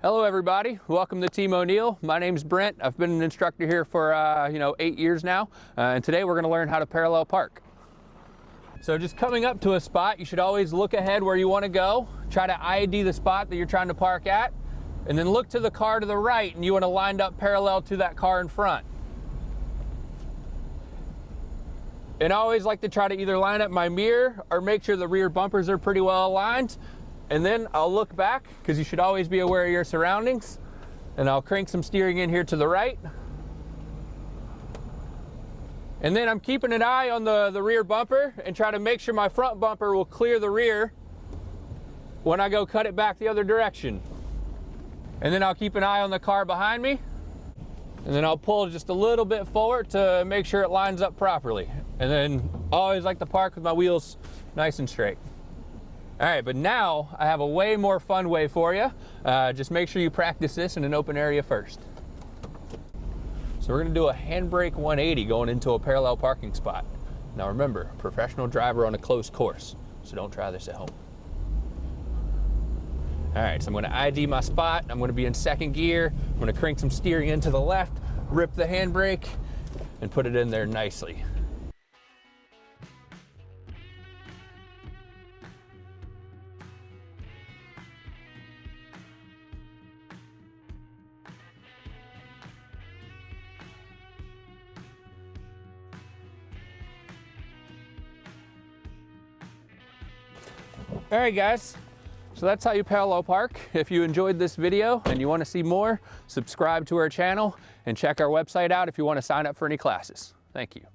Hello everybody, welcome to Team O'Neill. My name's Brent. I've been an instructor here for 8 years now, and today we're going to learn how to parallel park. So just coming up to a spot, you should always look ahead where you want to go. Try to ID the spot that you're trying to park at, and then look to the car to the right, and you want to line up parallel to that car in front. And I always like to try to either line up my mirror or make sure the rear bumpers are pretty well aligned. And then I'll look back, because you should always be aware of your surroundings. And I'll crank some steering in here to the right. And then I'm keeping an eye on the rear bumper and try to make sure my front bumper will clear the rear when I go cut it back the other direction. And then I'll keep an eye on the car behind me. And then I'll pull just a little bit forward to make sure it lines up properly. And then I always like to park with my wheels nice and straight. All right, but now I have a way more fun way for you. Just make sure you practice this in an open area first. So we're gonna do a handbrake 180 going into a parallel parking spot. Now remember, professional driver on a closed course, so don't try this at home. All right, so I'm gonna ID my spot. I'm gonna be in second gear. I'm gonna crank some steering into the left, rip the handbrake, and put it in there nicely. All right, guys, so that's how you parallel park. If you enjoyed this video and you want to see more, subscribe to our channel and check our website out if you want to sign up for any classes. Thank you.